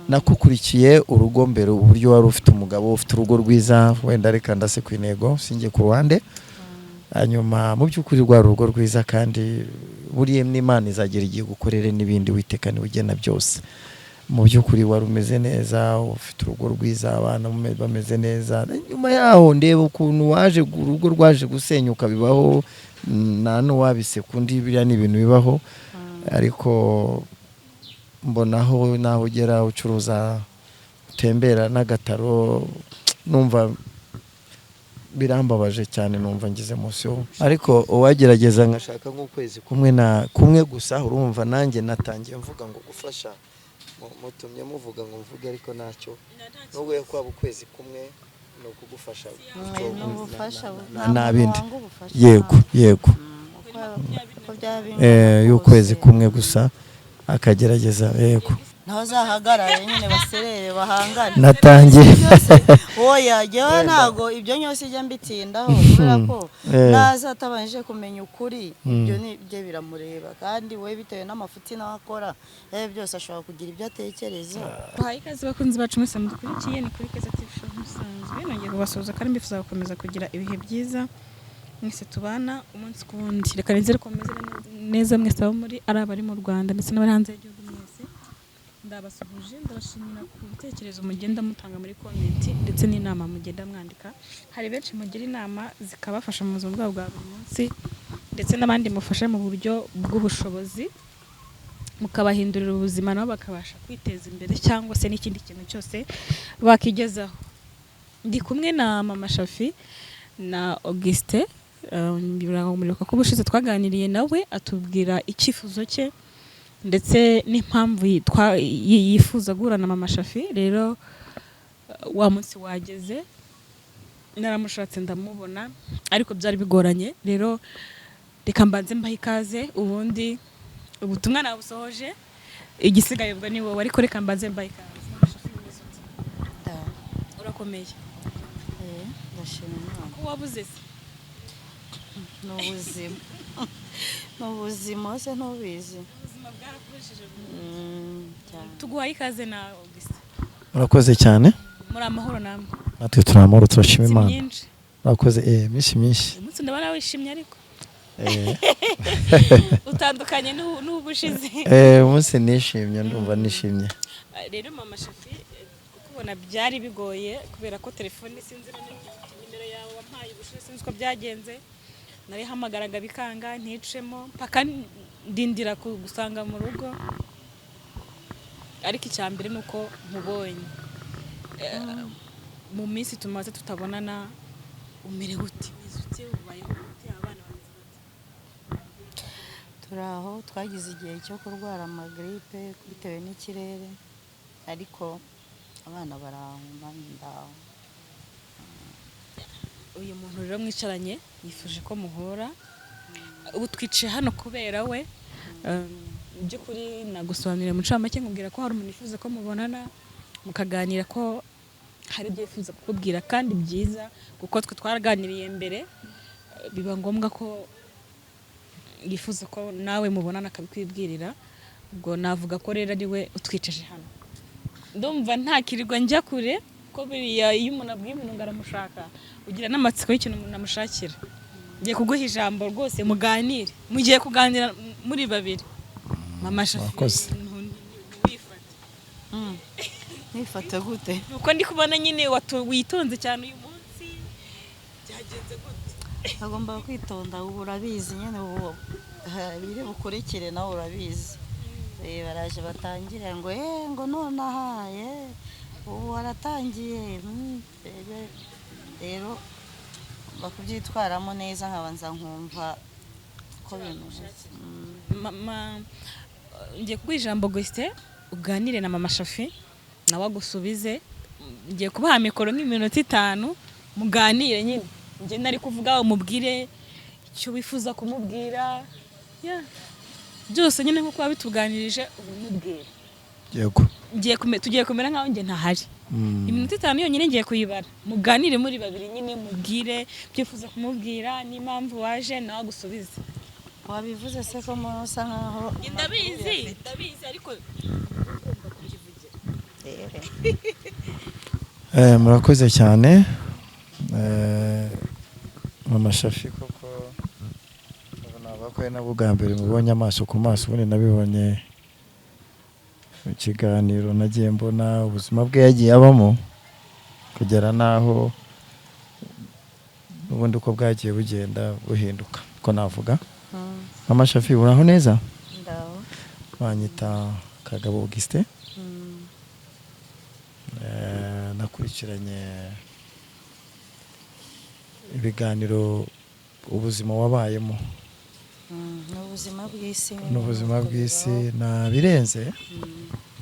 nakukurikiye urugo mbere uburyo wari ufite umugabo ufite urugo rwiza wenda reka ndase ku intego singiye ku ruhande hanyuma mu by'ukuri rwa rugo rwiza kandi buriye n'Imana izagira igiye gukorere n'ibindi witekane ugena byose mu by'ukuri wari umeze neza ufite urugo rwiza abana bameze neza nyuma yaho ndeba ukuntu waje urugo rwaje gusenyuka bibaho nta n'uwabise kundi biriya ni ibintu bibaho ariko mbonaho naho ugera ucuruza utembera n'agataro numva birambabaje cyane numva ngize emotion ariko uwagerageza ngashaka nk'ukwezi kumwe gusa urumva nanjye natangiye mvuga ngo gufasha mutumye muvuga ngo mvuge ariko nacyo nubwo kwaba ukwezi kumwe no kugufasha nabindi yego y'ukwezi kumwe gusa akagerageza yego naho zahagarare nyine baserere bahangane natangiye oya jewe ntago ibyo nyose ijya mbitindaho kubera ko naza atabanje kumenya ukuri ibyo ni bye biramureba kandi we bitewe n'amafuti n'akora byose ashobora kugira ibyo atekereza bahaye ikaze bakunzi bacu mwese mudukurikiye ni kuri Keza TV show musanzwe nongeye kubasuhuza kandi mbifuza gukomeza kugira ibihe byiza mwese tubana umunsi ku wundi reka nizere ko mumeze neza mwese abo muri ari abari mu Rwanda ndetse n'abari hanze y'igihugu mwese ndabasuhuje ndabashimira ku bitekerezo mugenda mutanga muri comment ndetse n'inama mugenda mwandika hari benshi mugira inama zikabafasha mu buzima bwabo bwa buri munsi ndetse n'abandi mufasha mu buryo bw'ubushobozi mukabahindurira ubuzima nabo bakabasha kwiteza imbere cyangwa se n'ikindi kintu cyose bakigezaho ndi kumwe na Mama Shafi na Auguste birangomurika ko bushize twaganiriye nawe atubwira icyifuzo cye ndetse n'impamvu yifuza guhura na Mama Shafi rero wa munsi wageze naramushatse ndamubona ariko byari bigoranye rero reka mbanze mbaha ikaze ubundi ubutumwa nabusohoje igisigaye ubwo ni wowe ariko reka mbanze mbaha ikaze urakomeye ndashimira ko wabuze se n'ubuzima se ntubizi ubuzima bwarakoresheje tuguhaye ikaze na Auguste murakoze cyane muri amahoro namwe natwe turi amahoro turashima Imana myinshi murakoze myinshi umunsi ndabona wishimye ariko utandukanye n'ubushize umunsi nishimye ndumva nishimye rero Mama Shafi kubona byari bigoye kubera ko telefone sinzira nimero yawe wampaye ubushize sinzi ko byagenze nari hamagaraga bikanga nticemo paka ndindira gusanga mu rugo ariko icyambere nuko nkubonye mu minsi tumaze tutabonana umerewe uti bizutse ubaye uti abana turaho twagize igihe cyo kurwara amagripe bitewe n'ikirere ariko abana barahuma ndaho uyu muntu rero mwicaranye yifuje ko muhora ubu twicaye hano kubera we by'ukuri nagusobanurira mu ncamake nkubwira ko hari umuntu yifuza ko mubonana mukaganira ko hari ibyo yifuza kukubwira kandi byiza kuko twe twaraganiriye mbere biba ngombwa ko yifuza ko nawe mubonana akabikwibwirira ubwo navuga ko rero ari we utwicaje hano ndumva ntakirirwa njya kure ko biriya iyo umuntu abwiye umuntu ngo aramushaka ugira n'amatsiko y'ikintu umuntu amushakira ngiye kuguha ijambo rwose muganire mugiye kuganira muri babiri Mama Shafi nifate gute nuko ndi kubona nyine witonze cyane uyu munsi byagenze gute agomba kwitonda ubu urabizi nyine ubu biri bukurikire nawe urabizi baraje batangire ngo nonaha ubu waratangiye rero bakubyitwaramo neza nkabanza nkumva ko bimeze ngiye kuguha ijambo Auguste uganire na Mama Shafi nawe agusubize ngiye kubaha mikoro nk'iminota 5 muganire nyine ngiye nari kuvuga umubwire icyo wifuza kumubwira byose nyine nkuko wabituganirije umubwire yego tugiye kumera nkaho nge ntahari iminota 5 yonyine ngiye kuyibara muganire muri babiri nyine mubwire byifuza kumubwira n'impamvu waje nawe agusubize wabivuze se ko musa nkaho ndabizi ariko murakoze cyane mama Shafi koko nabona ko nabwo bwa mbere mubonye amaso ku maso ubundi nabibonye mu kiganiro nagiye mbona ubuzima bwe yagiye abamo kugera naho ubundi uko bwagiye bugenda buhinduka ko navuga. Mama Shafi uraho neza? Ndaho. Banyita Kagabo Augustin. Nakurikiranye ibiganiro ubuzima wabayemo n'ubuzima bw'isi na birenze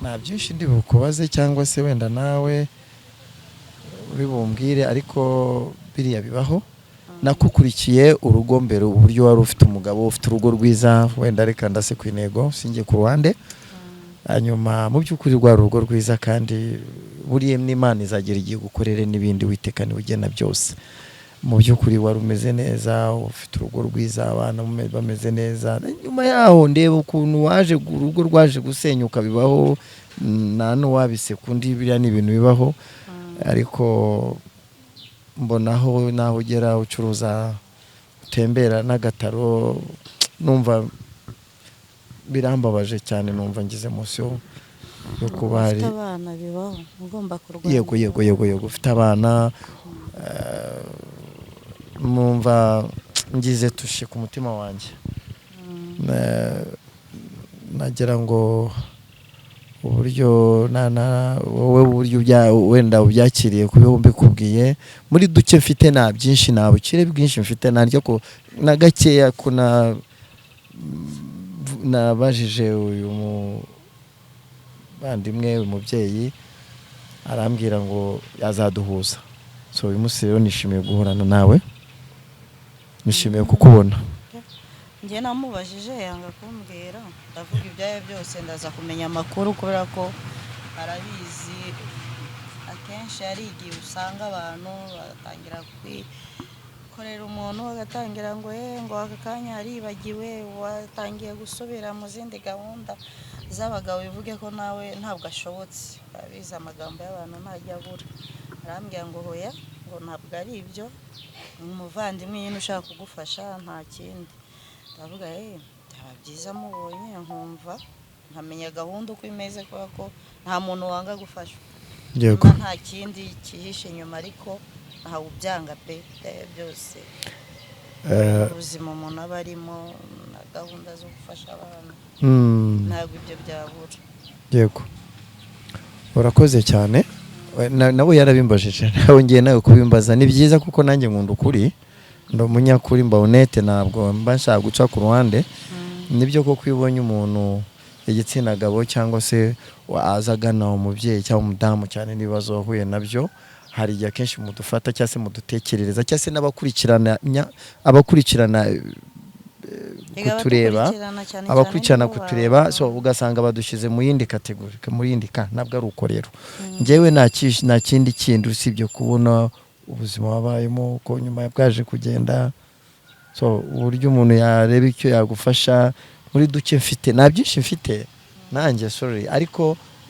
nta byinshi ndi bukubaze cyangwa se wenda nawe uri bumbwire ariko biriya bibaho. Nakukurikiye urugo mbere uburyo wari ufite umugabo ufite urugo rwiza wenda reka ndase ku intego singiye ku ruhande hanyuma mu by'ukuri rwa rugo rwiza kandi buriye n'Imana izagira igiye gukorere n'ibindi witekane ugena byose. Mu by'ukuri wari umeze neza ufite urugo rwiza abana bameze neza nyuma yaho ndeba ukuntu waje urugo rwaje gusenyuka bibaho nta n'uwabise kundi biriya ni ibintu bibaho ariko mbonaho naho ugera ucuruza utembera n'agataro numva birambabaje cyane numva ngize emotion yo kuba hari abana bibaho ugomba kurwanya yego ufite abana numva ngize tushe ku mutima wanjye nagira ngo uburyo wowe uburyo wenda ubyakiriye kubiho mbikubwiye muri duke mfite nta byinshi nta bukire bwinshi mfite naryo ko na gakeya kuna nabajije uyu bandimwe umubyeyi arambwira ngo yazaduhuza so uyu munsi rero nishimiye guhorana nawe nishimiye kukubona. njye namubajije yanga kumbwira ndavuga ibyaye byose ndaza kumenya amakuru kubera ko arabizi akenshi ari igihe usanga abantu batangira kwikorera umuntu bagatangira ngo ngo aka kanya aribagiwe watangiye gusubira mu zindi gahunda z'abagabo bivuge ko nawe ntabwo ashobotse abizi amagambo y'abantu ntajya abura arambwira ngo hoya ngo ntabwo ari ibyo umuvandimwe nyine ushaka kugufasha nta kindi ndavuga byaba byiza mubonye nkumva nkamenya gahunda uko imeze kubera ko nta muntu wanga gufasha nta kindi kihishe inyuma ariko ntawe ubyanga pe byose ubuzima umuntu aba arimo na gahunda zo gufasha abantu ntabwo ibyo byabura. Yego urakoze cyane nawe yarabimbajije nawe ngiye nawe kubimbaza ni byiza kuko nanjye nkunda ukuri ndo munyakuri mba honete ntabwo mba nshaka guca ku ruhande nibyo ko kwibonye umuntu igitsina gabo cyangwa se azagana umubyeyi cyangwa umudamu cyane n'ibibazo wahuye nabyo hari igihe akenshi mudufata cyangwa se mudutekerereza cyangwa se abakurikirana kutureba abakurikirana kutureba so ugasanga badushyize mu yindi kategori mu yindi ntabwo ari uko rero njyewe nta kindi usibye kubona ubuzima wabayemo ko nyuma bwaje kugenda so uburyo umuntu yareba icyo yagufasha muri duke mfite nta byinshi mfite nanjye sorry ariko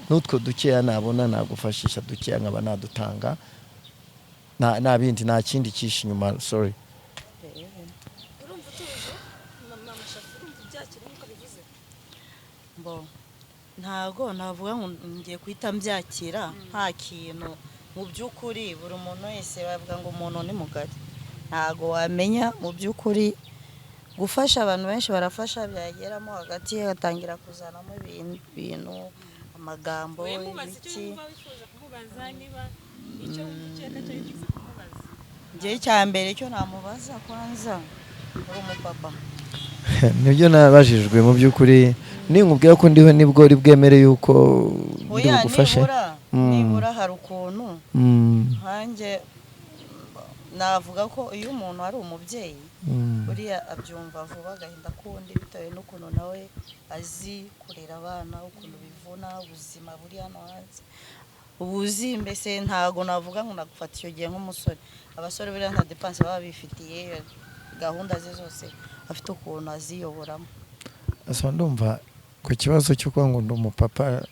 n'utwo dukeya nabona nagufashisha dukeya nkaba nadutanga nta bindi nta kindi cyinshi inyuma sorry. ntago navuga ngo ngiye kwita mbyakira nta kintu mu by'ukuri buri muntu wese bavuga ngo umuntu ni mugari ntago wamenya mu by'ukuri gufasha abantu benshi barafasha byageramo hagati atangira kuzanamo ibintu amagambo iki njye cya mbere cyo namubaza kwanza uri umupapa nibyo nabajijwe mu by'ukuri ninkubwira ko ndiho nibwo uri bwemere yuko ndi bugufashe nibura hari ukuntu hanjye navuga ko iyo umuntu ari umubyeyi buriya abyumva vuba agahinda kundi bitewe n'ukuntu nawe azi kurera abana ukuntu bivuna ubuzima buri hano hanze ubuzi mbese ntago navuga ngo nagufata icyo gihe nk'umusore abasore buriya nta depanse baba bifitiye gahunda ze zose afite ukuntu aziyoboramo asa ndumva ku kibazo cyo kuba ngo ndi umupapa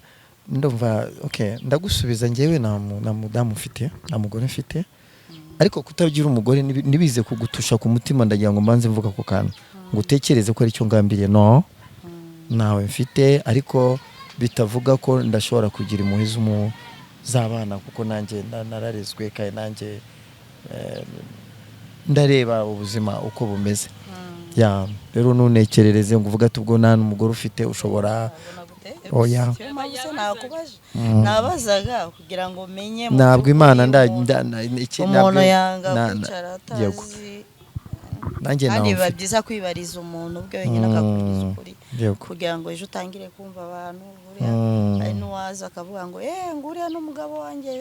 ndumva okay ndagusubiza njyewe na mudamu mfite na mugore mfite ariko kutagira umugore nibize kugutusha ku mutima ndagira ngo mbanze mvuga ko kantu ngo utekereze ko ari cyo ngambiriye no nawe mfite ariko bitavuga ko ndashobora kugira impuhwe z'abana kuko nanjye nararezwe kandi nanjye ndareba ubuzima uko bumeze ya rero nunekerereze ngo uvuga ati ubwo nta n'umugore ufite ushobora oya nabazaga kugira ngo menye ntabwo Imana umuntu yanga kwicara atazi nanjye nawe biba byiza kwibariza umuntu ubwe wenyine akakubwiza ukuri kugira ngo ejo utangire kumva abantu buriya ari n'uwaza akavuga ngo nguriya n'umugabo wanjye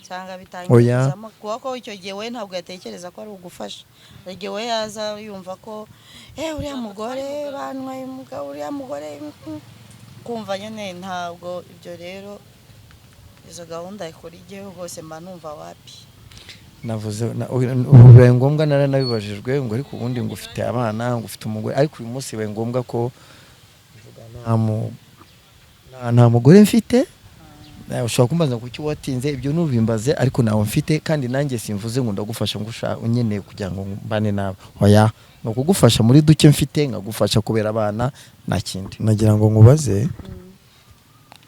cyangwa bitangizamo kuko icyo gihe we ntabwo yatekereza ko ari ugufasha igihe we yaza yumva ko uriya mugore bantwaye umugabo uriya mugore kumva nyine ntabwo ibyo rero izo gahunda ikora igihe rwose mba numva wapi navuze bibaye ngombwa naranabibajijwe ngo ariko ubundi ngo ufite abana ngo ufite umugore ariko uyu munsi bibaye ngombwa ko nta mugore mfite ushobora kumbaza kuki watinze ibyo nubimbaze ariko nawe mfite kandi nanjye simvuze ngo ndagufasha ngo unyeneye kugira ngo mbane nawe oya no kugufasha muri duke mfite nkagufasha kubera abana nta kindi nagira ngo nkubaze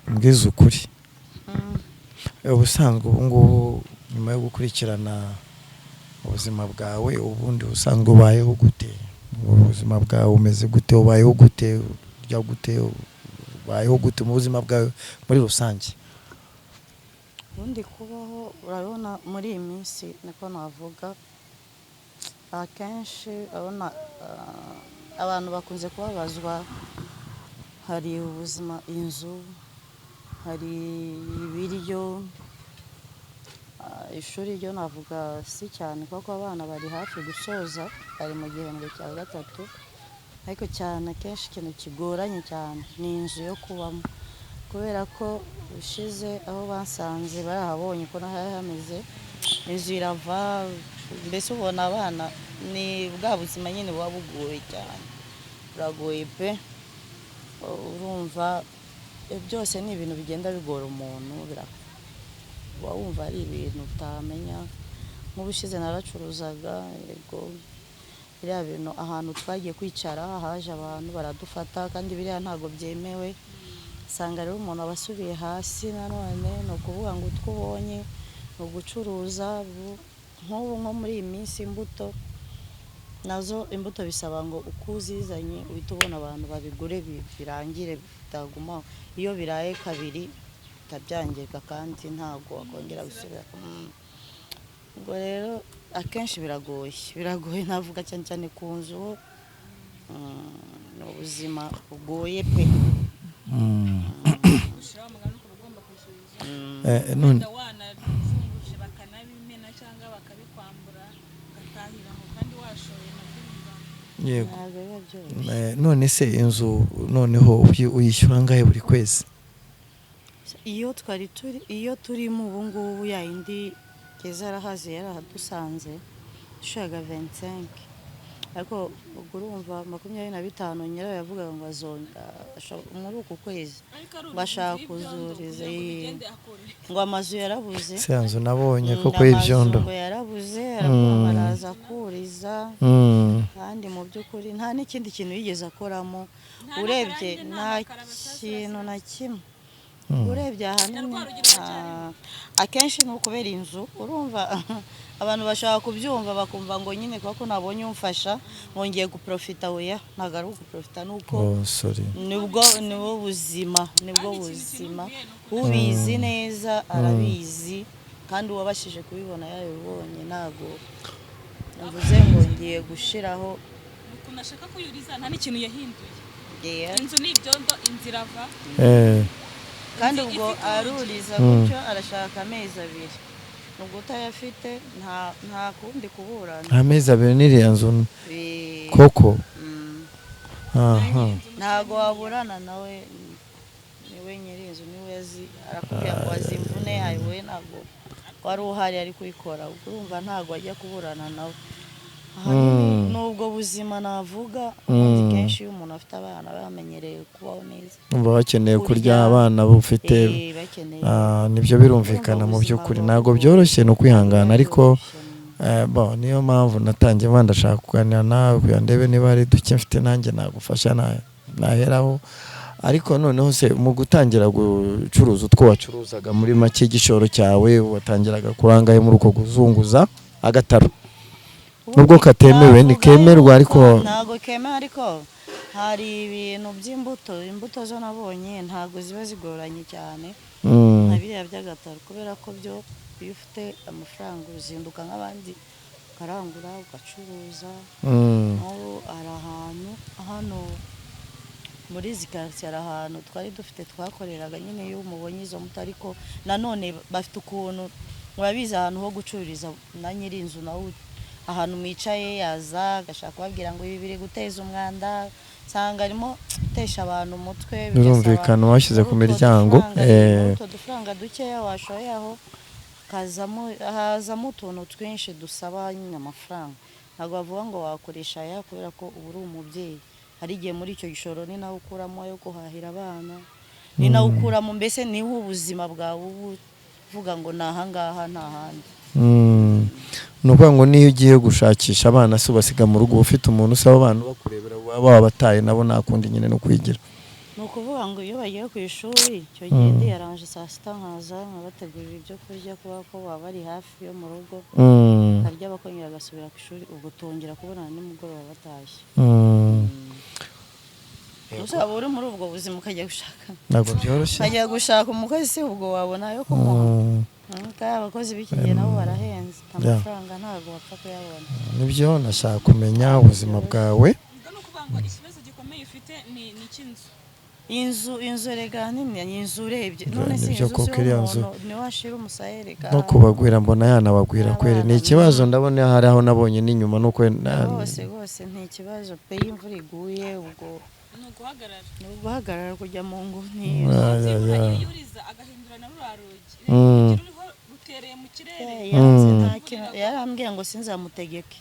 mbwize ukuri ubusanzwe ubu ngubu nyuma yo gukurikirana ubuzima bwawe ubundi usanzwe ubayeho gute ubuzima bwawe umeze gute ubayeho gute urya gute ubayeho gute mu buzima bwawe muri rusange ubundi kubaho urabona muri iyi minsi niko navuga akenshi abona abantu bakunze kubabazwa hari ubuzima inzu hari ibiryo ishuri ryo navuga si cyane kuko abana bari hafi gusoza bari mu gihembwe cya gatatu ariko cyane kenshi ikintu kigoranye cyane ni inzu yo kubamo kubera ko ushize aho basanze barahabonye ko naho hameze inzu irava mbese ubona abana ni bwa buzima nyine buba bugoye cyane buragoye pe urumva byose ni ibintu bigenda bigora umuntu uba wumva ari ibintu utamenya nk'ubushize naracuruzaga yego biriya bintu ahantu twagiye kwicara haje abantu baradufata kandi biriya ntabwo byemewe usanga rero umuntu aba asubiye hasi nanone ni ukuvuga ngo utwo ubonye ni ugucuruza nk'ubu nko muri iyi minsi imbuto nazo imbuto bisaba ngo uko uzizanye uhita ubona abantu babigure birangire bitagumaho iyo biraye kabiri bitabyangirika kandi ntabwo wakongera gusubira ubwo rero akenshi biragoye navuga cyane cyane ku nzu ni ubuzima bugoye pe none yego none se inzu noneho uyishyura ngahe buri kwezi iyo turimo ubu ngubu yayindi keza arahazi yarahadusanze dushaga 25 ariko ubwo urumva 25 nyirayo yavugaga ngo azonga muri uku kwezi bashaka kuzuriza ngo amazu yarabuze se yanzu nabonye koko y'ibyondo ngo yarabuze baraza kuriza kandi mu by'ukuri nta n'ikindi kintu yigeze akoramo urebye nta kintu na kimwe urebye ahanini akenshi ni ukubera inzu urumva abantu bashaka kubyumva bakumva ngo nyine kuko nabonye umfasha ngiye guprofita oya ntabwo ari uguprofita nuko nibwo buzima ubizi neza arabizi kandi uwabashije kubibona yabibonye ntabwo mvuze ngo ngiye gushiraho nashaka kuyuriza nta n'ikintu yahinduye inzu ni ibyondo inzira va kandi ubwo aruriza gutyo arashaka amezi 2 nubwo utayafite nta kundi kuburana amezi 2 n'iriya nzu koko ntago waburana nawe niwe nyirizo niwe yazi arakubwira ngo azimvune yawe ntago wari uhari ari kuyikora urumva ntago ajya kuburana nawe nubwo buzima navuga kenshi iyo umuntu afite abana bamenyereye kubaho neza umva bakeneye kurya Kurya, abana bufite bakeneye nibyo birumvikana mu by'ukuri ntabwo byoroshye no kwihangana ariko niyo mpamvu natangiye ndashaka kuganira nawe kugira ndebe niba ari duke mfite nanjye nagufasha naheraho ariko noneho se mu gutangira gucuruza utwo wacuruzaga muri make igishoro cyawe watangiraga kurangaye muri uko kuzunguza agataro nubwo katemewe nikemerwa ariko ntabwo kemewe ariko hari ibintu imbuto zo nabonye ntabwo ziba zigoranye cyane nka biriya by'agataro kubera ko byo iyo ufite amafaranga uzinduka nk'abandi ukarangura ugacuruza nk'ubu hari ahantu hano muri izi karitsiye hari ahantu twari dufite twakoreraga nyine iyo umubonye izo mbuto ariko nanone bafite ukuntu murabizi ahantu ho gucururiza na nyiri inzu nawe ahantu mwicaye yaza agashaka kubabwira ngo ibi biri guteza umwanda nsanga arimo gutesha abantu umutwe birumvikana washyize ku miryango utwo dufaranga dukeya washoye aho hazamo utuntu twinshi dusaba nyine amafaranga ntabwo bavuga ngo wakoresha aya kubera ko uba uri umubyeyi hari igihe muri icyo gishoro ni nawe ukuramo yo guhahira abana ni nawe ukuramo mbese niho ubuzima bwawe uvuga ngo ni ahangaha nta handi ni ukuvuga ngo niyo ugiye gushakisha abana se ubasiga mu rugo ufite umuntu usaba abantu bakurebera waba wabataye nabo nakundi nyine no kwigira ni ukuvuga ngo iyo bagiye ku ishuri icyo gihe ndiyaranje saa sita nkaza nkabategurira ibyo kurya kubera ko baba bari hafi yo mu rugo bakarya bakongera bagasubira ku ishuri ubwo tongera kubonana nimugoroba batashye gusa waba uri muri ubwo buzima ukajya gushaka ntabwo byoroshye ukajya gushaka umukozi se ubwo wabona ayo kumuha abakozi b'iki gihe nabo barahenze amafaranga ntabwo bapfa kuyabona nibyo nashaka kumenya ubuzima bwawe ni ukuvuga ngo ikibazo gikomeye ufite ni icy'inzu inzu rega nini inzu urebye none si nibyo inzu koko iriya nzu niwe washira umusaya rega no kubagwira mbona yanabagwira kweri ni ikibazo ndabona hari aho nabonye n'inyuma nuko rwose nti ikibazo pe imvura iguye ubwo ni uguhagarara kujya mu nguni yuriza agahindura na ruriya rugi ruriho rutereye mu kirere yarambwiye ngo sinzamutegeke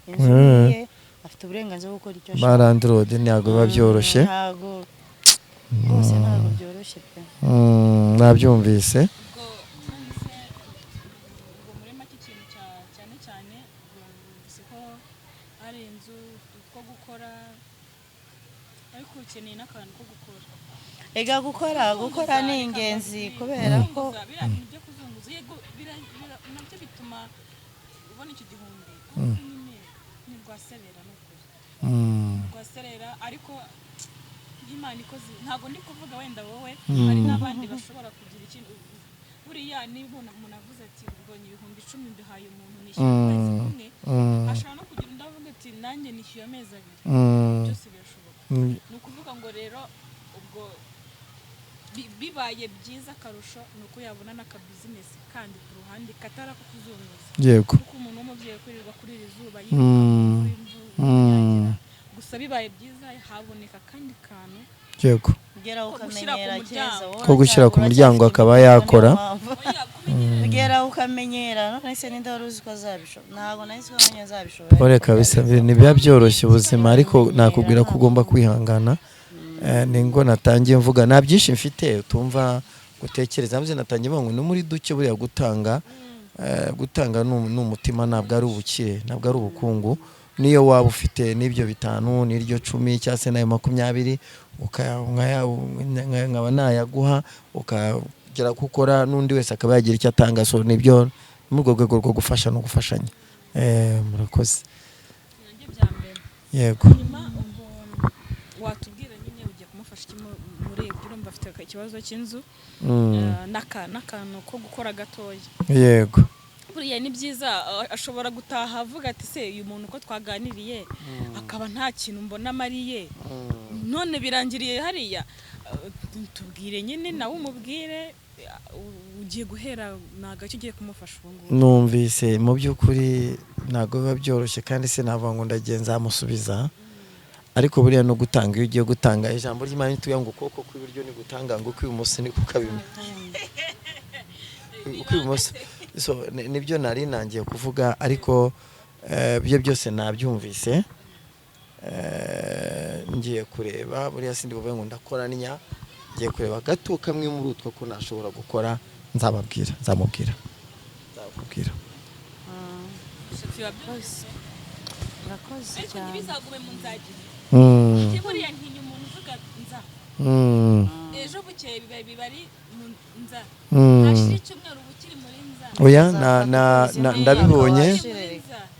inzu ye afite uburenganzira bwo gukora icyo ashaka barandirode ntabwo biba byoroshye rwose ntabwo byoroshye pe nabyumvise ubwo muri make ikintu cyane cyane bivuze ko ari inzu two gukora ariko ukeneye n'akantu ko gukora ega gukora ni ingenzi kubera ko biriya bintu byo kuzunguza yego nabyo bituma ubona icyo gihumbi kuko nyine ni rwaserera n'ukuri rwaserera ariko Imana ikoze ntabwo ndi kuvuga wenda wowe hari n'abandi bashobora kugira ikintu buriya niba umuntu avuze ati mbonye ibihumbi 10 mbihaye umuntu nishyuye ukwezi kumwe ashobora no kugira undi avuga ati nanjye nishyuye amezi 2 byose birashoboka ni ukuvuga ngo rero ubwo bibaye byiza akarusho ni uko yabona n'akabizinesi kandi ku ruhande katara ko kuzunguza yego kuko umuntu w'umubyeyi kurirwa kuri iri zuba yirinda gusa bibaye byiza haboneka kandi kantu yego ko gushyira ku muryango akaba yakora ugera ukamenyera none se ninde wari uzi ko azabishobora ntabwo nahise ko azabishobora pole kabisa ntibiba byoroshye ubuzima ariko nakubwira ko ugomba kwihangana ni ngo natangiye mvuga nta byinshi mfite utumva gutekereza maze natangiye ngo ni muri duke buriya gutanga n'umutima ntabwo ari ubukire ntabwo ari ubukungu niyo waba ufite n'ibyo 5 n'iryo 10 cyangwa se nayo 20 nkaba nayaguha ukagera gukora n'undi wese akaba yagira icyo atanga so nibyo mu rwego rwo gufasha no gufashanya murakoze yego watubwira nyine ugiye kumufasha muri ibyo urumva afite ikibazo cy'inzu n'akantu ko gukora gatoya yego buriya ni byiza ashobora gutaha avuga ati se uyu muntu uko twaganiriye akaba nta kintu mbona amariye none birangiriye hariya tubwire nyine nawe umubwire ugiye guhera ntago ugiye kumufasha ubu ngubu numvise mu by'ukuri ntabwo biba byoroshye kandi se navuga ngo ndagenza amusubiza ariko buriya no gutanga iyo ugiye gutanga ijambo ry'Imana tuvuga ngo ukuboko kw'iburyo ni gutanga ngo kw'ibumoso ni kukabimenya kw'ibumoso so nibyo nari nangiye kuvuga ariko byo byose nabyumvise ngiye kureba buriya sindi buvuge ngo ndakora nya ngiye kureba gato kamwe muri utwo ko nashobora gukora nzamubwira urakoze cyane bizagume mu nzagire buriya ntinya umuntu uvuga nza ejo bukeye bibari mu nza hashira icyumweru bukiri muri nza oya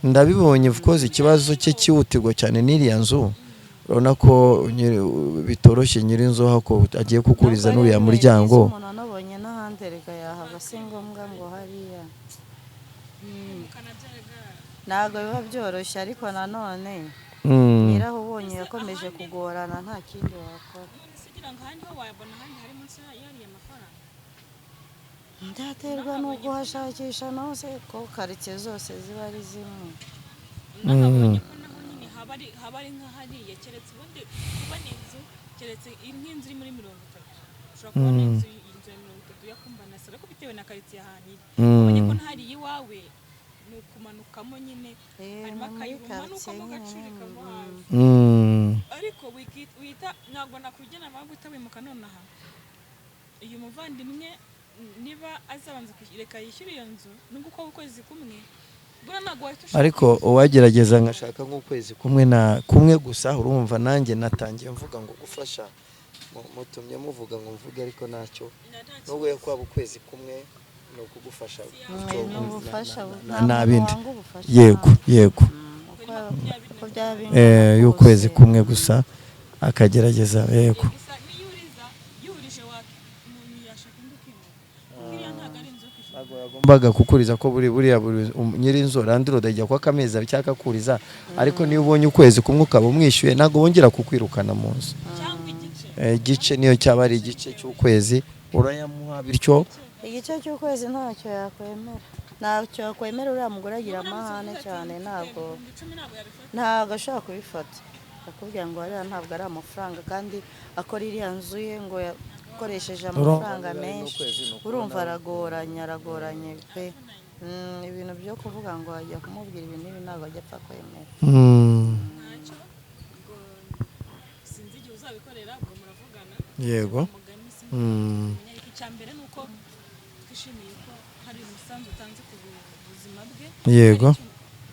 ndabibonye of course ikibazo cye cyihutirwa cyane n'iriya nzu urabona ko bitoroshye nyiri inzu hako agiye kukuriza n'uriya muryango umuntu anabonye n'ahandi rega yahaba si ngombwa ngo hariya ntabwo biba byoroshye ariko nanone nyiraho ubonye yakomeje kugorana nta kindi wakora ndaterwa n'uko uhashakisha naho se ko karitsiye zose ziba ari zimwe nabonye ko naho nyine haba ari nk'ahariya keretse ubundi kubona inzu keretse nk'inzu iri muri 30 ushobora kubona inzu ya 30 yakumbana se ariko bitewe na karitsiye ahantu iri ubonye ko ntari iwawe ni ukumanukamo nyine harimo akayumanukamo gacurikamo hafi ariko wita ntabwo nakujyana baguta wimuka nonaha uyu muvandimwe niba azabanza reka yishyura iyo nzu nubwo uko ukwezi kumwe ariko uwagerageza ngashaka nk'ukwezi kumwe gusa urumva nanjye natangiye mvuga ngo gufasha mutumye muvuga ngo mvuge ariko ntacyo nubwo yo kwaba ukwezi kumwe no kugufasha nabindi yego y'ukwezi kumwe gusa akagerageza yego yagombaga kukuriza ko buriya nyiri inzu randiro dajya kwa kameza cyaka kuriza ariko niyo ubonye ukwezi kumwe ukaba umwishyuye ntago wongera kukwirukana mu nzu igice niyo cyaba ari igice cy'ukwezi urayamuha bityo igice cy'ukwezi ntacyo yakwemera uriya mugore agira amahane cyane ntabwo ashobora kubifata akubwira ngo hariya ntabwo ari amafaranga kandi akora iriya nzu ye ngo akoresheje amafaranga menshi urumva aragoranye pe ibintu byo kuvuga ngo ajya kumubwira ibintu ibi ntabwo ajya apfa kwemera sinzi igihe uzabikorera ubwo muravugana yego icyambere nuko twishimiye ko hari umusanzu utanze ku buzima bwe yego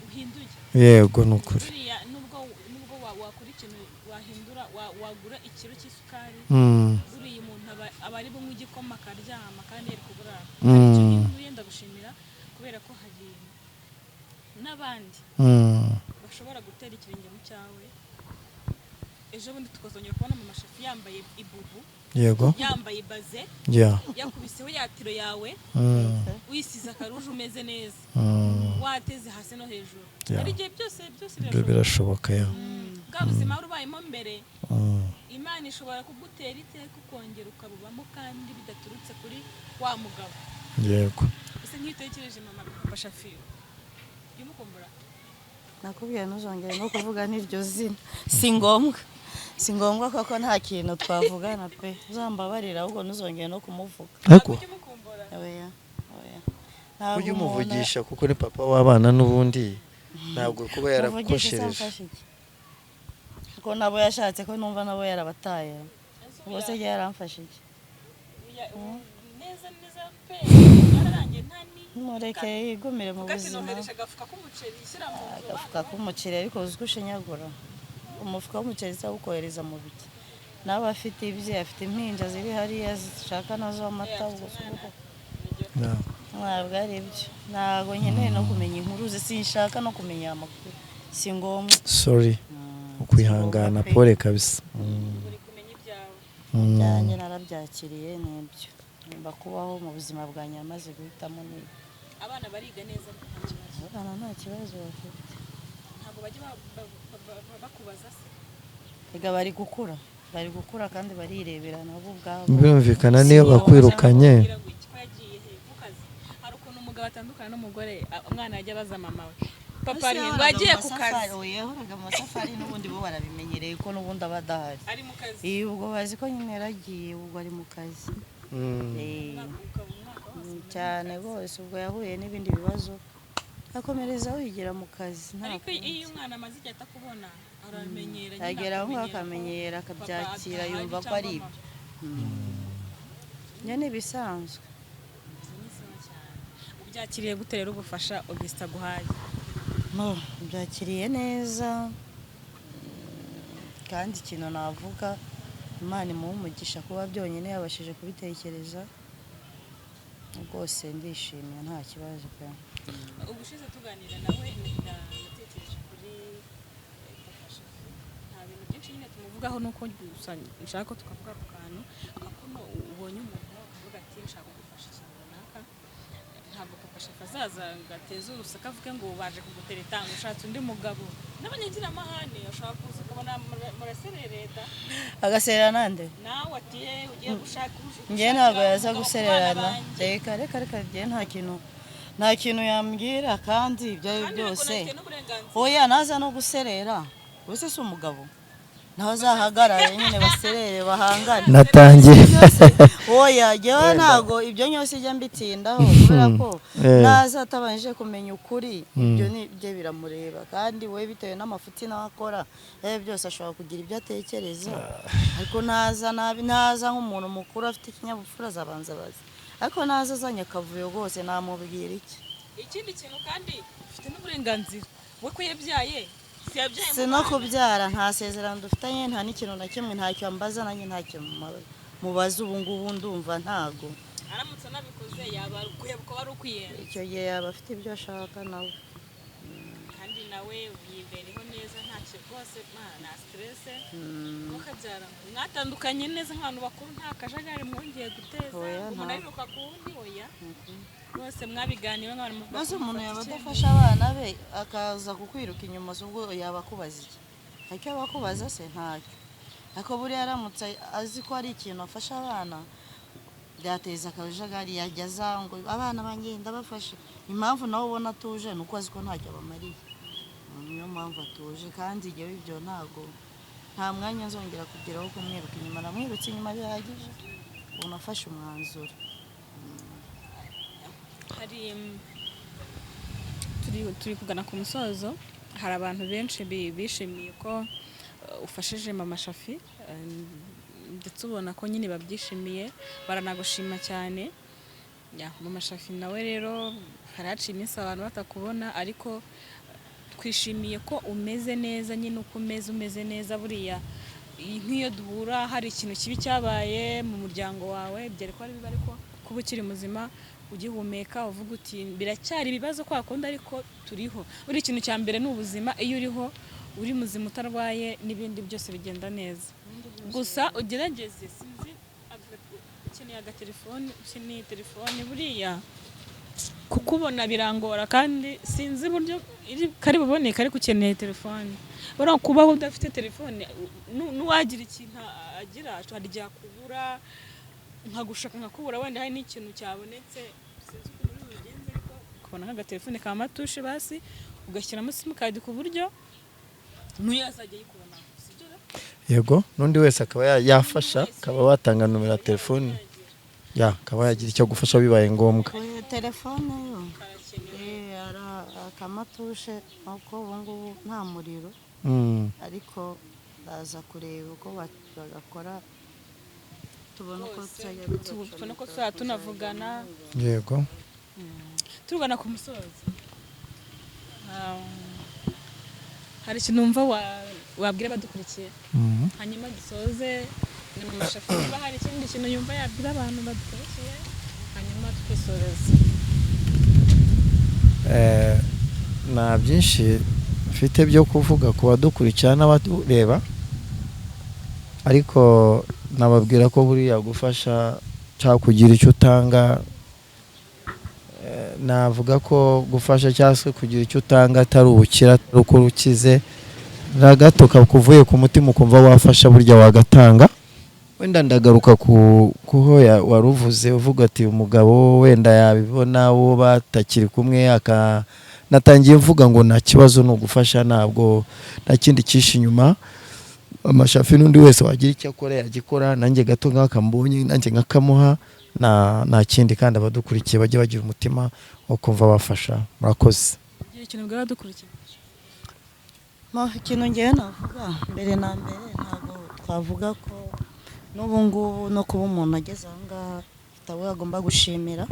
uhinduye yego nukuri nubwo wakora ikintu wahindura wagura ikiro cy'isukari buriya umuntu aba ari bumwe igikoma akaryama kandi yari kuburara icyo kintu yenda gushimira kubera ko hari n'abandi bashobora gutera ikirenge mu cyawe ejo bundi tukazongera kubona mu mashafi yambaye ibubu yego yambaye baze yakubiseho yatiro yawe wisize akaruju umeze neza wateze hasi no hejuru ari igihe byose birashoboka ya bwa buzima ubayemo mbere Imana ishobora kugutera iteka ukongera ukabubamo kandi bidaturutse kuri wa mugabo yego ese nk'itekereje mama Bashafi yumukumbura nakubwiye ntuzongere no kuvuga n'iryo zina si ngombwa koko nta kintu twavugana pe uzambabarira ahubwo ntuzongere no kumuvuga ariko oya ujye umuvugisha kuko ni papa w'abana n'ubundi ntabwo kuba yarakoshereje ko nabo yashatse ko numva nabo yarabataye bose yaramfashe iki neza pe ararangiye ntani mureke yigumire mu buzima agafuka k'umuceri ariko uzi ko ushinyagura umufuka w'umuceri se ukohereza mu biki nawe afite ibye afite impinja ziri hariya zishaka nazo amata ntabwo ari byo ntabwo nkeneye no kumenya inkuru ze sinshaka no kumenya amakuru si ngombwa sorry ukwihangana pole kabisa byanjye narabyakiriye nibyo nimba kubaho mu buzima bwanjye amaze guhitamo niba abana bariga neza abana nta kibazo bafite ntabwo bajya bakubaza se ega bari gukura kandi barirebera nabo ubwabo birumvikana niyo bakwirukanye hari ukuntu umugabo atandukana n'umugore umwana yajya abaza mama we papa ari ngo agiye ku kazi yahoraga mu safari n'ubundi bo barabimenyereye ko n'ubundi aba adahari ari mu kazi ubwo bazi ko nyine yaragiye ubwo ari mu kazi cyane rwose ubwo yahuye n'ibindi bibazo akomereza wigira mu kazi ariko iyo umwana amaze igihe atakubona agera aho akamenyera akabyakira yumva ko ari ibyo nyine bisanzwe. ubyakiriye gute rero ubufasha Augustin aguhaye? Byakiriye neza kandi ikintu navuga Imana imuha umugisha kuba byonyine yabashije kubitekereza rwose ndishimiye nta kibazo pe. Ubushize tuganira nawe natekereje kuri Papa Shafi, nta bintu byinshi nyine tumuvugaho nuko gusa nshaka ko tukavuga ku kantu akuno ubonye umuntu akavuga ati nshaka gufasha ikintu runaka, ntabwo Papa Shafi azaza gateza urusaka avuge ngo baje kugutereta ngo ushatse undi mugabo n'abanyagira amahane ashaka kuza ukabona muraserereta Agaserera nande nawe ati ugiye gushaka njye ntabwo yaza gusererana reka njye nta kintu yambwira kandi ibyo ari byose oya naza no guserera wese si umugabo naho azahagarare nyine baserere bahangane natangiye oya njyewe ntabwo ibyo nyose ijya mbitindaho kubera ko naza atabanje kumenya ukuri ibyo ni bye biramureba kandi we bitewe n'amafuti nawe akora byose ashobora kugira ibyo atekereza ariko naza nk'umuntu mukuru afite ikinyabupfura azabanza bazi ariko naza azanye akavuyo rwose namubwira iki. Ikindi kintu kandi ufite n'uburenganzira we ko yabyaye si no kubyara nta sezerano dufitanye nta n'ikintu na kimwe ntacyo ambaza nanjye ntacyo mubaza ubu ngubu ndumva ntago aramutse anabikoze yaba kuba ari ukwiyenza icyo gihe yaba afite ibyo ashaka nawe kandi nawe yibereho neza ntacyo rwose nta stress mukabyara mwatandukanye neza nk'abantu bakuru nta kajagari mwongeye guteza umuntu ariruka ku wundi oya bose mwabiganiwe nk'abantu maze umuntu yaba adafasha abana be akaza kukwiruka inyuma ubwo yaba akubaza iki ntacyo yaba akubaza se ntacyo ariko buriya aramutse azi ko ari ikintu afasha abana byateza akajagari yajyaza ngo abana banjye ndabafasha impamvu nawe ubona atuje ni uko azi ko ntacyo abamariye niyo mpamvu atuje kandi igihe ibyo nta mwanya nzongera kugeraho kumwiruka inyuma namwirutse inyuma bihagije ubu nafashe umwanzuro. turi kugana ku musozo, hari abantu benshi bishimiye ko ufashije Mama Shafi ndetse ubona ko nyine babyishimiye baranagushima cyane. Mama Shafi nawe rero haraciye iminsi abantu batakubona ariko twishimiye ko umeze neza nyine uko umeze neza buriya nk'iyo duhura hari ikintu kibi cyabaye mu muryango wawe byari ko ari bibi ariko kuba ukiri muzima ugihumeka uvuga uti biracyari ibibazo kwa kundi ariko turiho. Buri ikintu cya mbere ni ubuzima, iyo uriho uri muzima utarwaye n'ibindi byose bigenda neza. Gusa ugerageze sinzi ukeneye agatelefone ukeneye telefone buriya kukubona birangora kandi sinzi buryo kari buboneka ariko ukeneye telefone bara kubaho udafite telefone nuwagira ikintu agira hari rya kubura nkagushaka nkakubura wenda hari n'ikintu cyabonetse sinzi ko muri bigenze ariko kubona nk'agatelefone ka matushe basi ugashyiramo simukadi ku buryo ntuyazajya yikubona sibyo. Yego n'undi wese akaba yafasha akaba watanga numero ya telefone akaba yagira icyo gufasha bibaye ngombwa. Telefone yo akamatushe uko ubu ngubu nta muriro ariko baza kureba uko bagakora tubona uko tuzajya tunavugana. Yego tugana ku musozi hari ikintu numva wabwira badukurikiye hanyuma dusoze na Mama Shafi niba hari ikindi kintu yumva yabwira abantu badukurikiye hanyuma twisoreze. nta byinshi mfite byo kuvuga ku badukurikira n'abareba ariko nababwira ko buriya gufasha cyangwa kugira icyo utanga navuga ko gufasha cyangwa se kugira icyo utanga atari ubukira atari uko ukize na gato kakuvuye ku mutima ukumva wafasha burya wagatanga. Wenda ndagaruka kuho waruvuze uvuga ati umugabo wenda yabibona uwo batakiri kumwe natangiye mvuga ngo nta kibazo no gufasha ntabwo nta kindi kishi inyuma. Mama Shafi n'undi wese wagira icyo akora yagikora nanjye gato nk'akambonye nanjye nkakamuha nta kindi kandi abadukurikiye bajye bagira umutima wo kumva bafasha. Murakoze. ikintu ngewe navuga mbere na mbere ntabwo twavuga ko n'ubu ngubu no kuba umuntu ageze aha ngaha we agomba gushimira.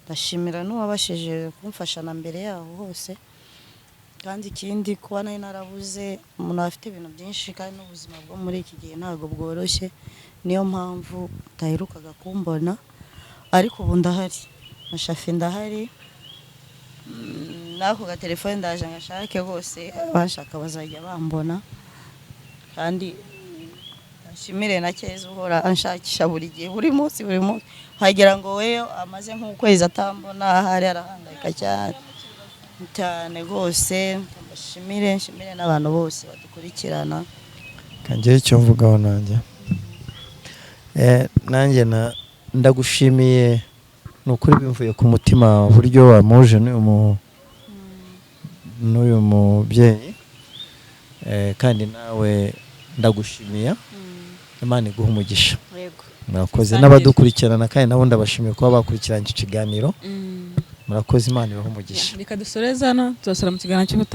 Ndashimira n'uwabashije kumfasha na mbere yaho hose, kandi ikindi kuba nari narabuze umuntu afite ibintu byinshi kandi n'ubuzima bwo muri iki gihe ntabwo bworoshye, niyo mpamvu utaherukaga kumbona, ariko ubu ndahari na Shafi ndahari, n'ako gatelefone ndaje ngashake bose bashaka bazajya bambona, kandi nshimire na Keza uhora anshakisha buri gihe buri munsi hagira ngo weyo amaze nk'ukwezi atambona, ahari arahangayika cyane rwose. Nshimire n'abantu bose badukurikirana. kanjye icyo mvugaho nanjye ndagushimiye, ni ukuri bimvuye ku mutima uburyo wamuje n'uyu mubyeyi, kandi nawe ndagushimiye, Imana iguha umugisha. Murakoze n'abadukurikirana, kandi nabo ndabashimiye kuba bakurikiranye iki kiganiro. Murakoze, Imana ibahe umugisha. Reka dusoreze hano, tuzasura mu kiganiro cy'ubutaha.